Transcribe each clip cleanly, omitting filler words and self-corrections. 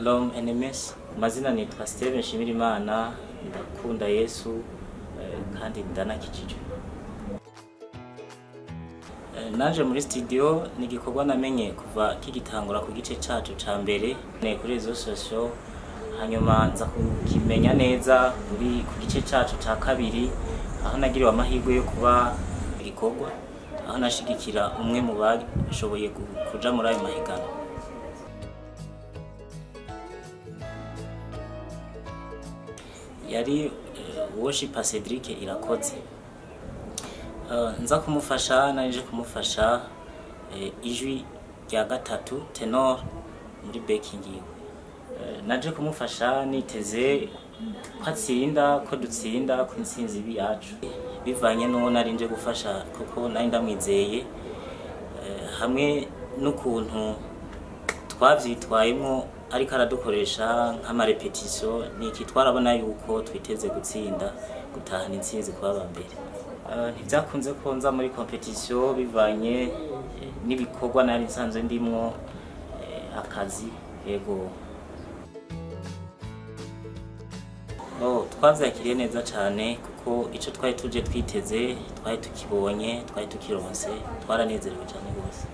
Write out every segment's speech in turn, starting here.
Shalom enemies, mazina nitwa Steven Nshimirimana, ndakunda Yesu kandi ndanakijijwe. Naje muri studio ni igikorwa namenye kuva kigitangura ku gice cacu ca mbere kuri izo social, hanyuma nza kukimenya neza kuri ku gice cacu ca kabiri aho nagiriwe amahirwe yo kuba igikorwa aho nashigikira umwe mu bashoboye kuja muri ayo mahiganwa. Yari worshiper Cedric Irakoze. Nza kumufasha naje kumufasha ijwi rya gatatu tenor muri backing yiwe. Naje kumufasha niteze kwatsinda ko dutsinda ku intsinzi biyacu bivanye no narinje gufasha kuko nari ndamwizeye hamwe n'ukuntu twavyitwayemo ariko aradukoresha nk'ama repetition niki twarabona yuko twiteze gutsinda gutahana intsinzi kwaba mbere. Ntivyakunze ko nza muri competition bivanye n'ibikorwa nari nsanzwe ndimwo akazi yego. Twavyakiriye neza cyane kuko ico twari tuje twiteze twari tukibonye twari tukironse twaranezerewe cyane gose.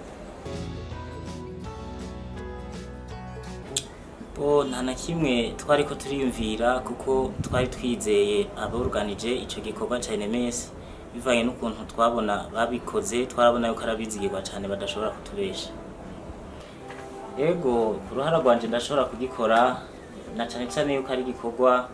Nta na kimwe twari ko turiyumvira kuko twari twizeye aborganije ico gikorwa ca NMS bivanye n'ukuntu twabona babikoze twarabona yuko arabizigirwa cyane badashobora kutubesha. Yego ku ruhara rwanje ndashobora kugikora na cyane yuko ari gikorwa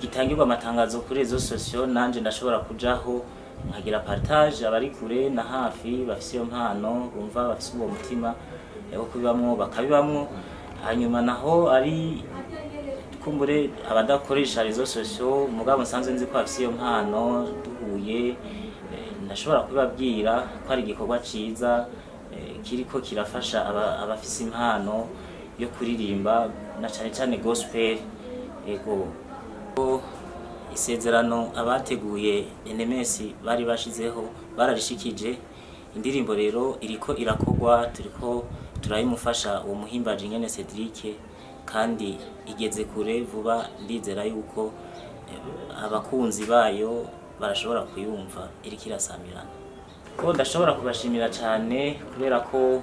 gitangirwa amatangazo kuri izo social, nanje ndashobora kujaho nkagira partage abari kure na hafi bafise iyo mpano bumva bafise uwo mutima yabo kubibamwo bakabibamwo. Hanyuma naho ari kumbure abadakoresha izo social mugabo nsanzwe nzi ko bafise iyo mpano duhuye ndashobora kubabwira ko ari igikorwa ciza kiriko kirafasha abafise impano yo kuririmba na cyane gospel. Ego isezerano abateguye NMS bari bashizeho bararishikije, indirimbo rero iriko irakogwa turiko turayimufasha uwo muhimbaje nyene Cedric kandi igeze kure vuba. Ndizera yuko abakunzi bayo barashobora kuyumva iriko irasamirana. Ko ndashobora kubashimira cyane kubera ko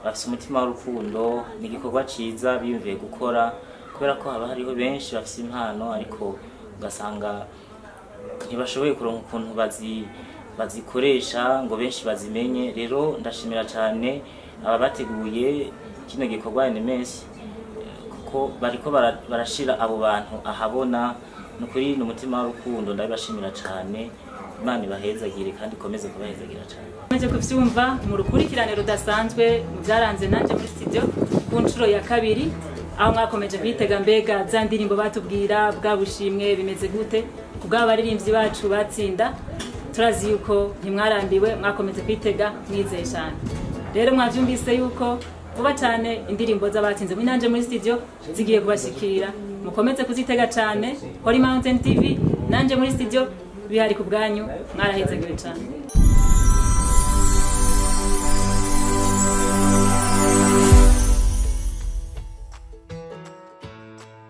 bafise umutima w'urukundo, ni igikorwa ciza biyumviye gukora kubera ko haba hariho benshi bafise impano ariko ugasanga ntibashoboye kuronka ukuntu bazikoresha ngo benshi bazimenye. Rero ndashimira cyane aba bateguye kino gikorwa NMS kuko bariko barashira abo bantu ahabona, nukuri n'umutima w'urukundo ndabashimira cyane. Imana ibahezagire kandi ikomeze kubahezagira cyane. Maze kuvyumva mu rukurikirane rudasanzwe mu byaranze nanje muri studio ku ncuro ya kabiri aho mwakomeje kwitega mbega za ndirimbo batubwira bwa bushimwe bimeze gute kubwa baririmbyi bacu batsinda. Turazi yuko ntimwarambiwe mwakomeze kwitega mwizeye cyane. Rero mwavyumvise yuko vuba cyane indirimbo z'abatsinze mwinanje muri studio zigiye kubashikira, mukomeze kuzitega cyane. Holy Mountain TV nanje muri studio bihari ku bwanyu, mwarahezagiwe cyane.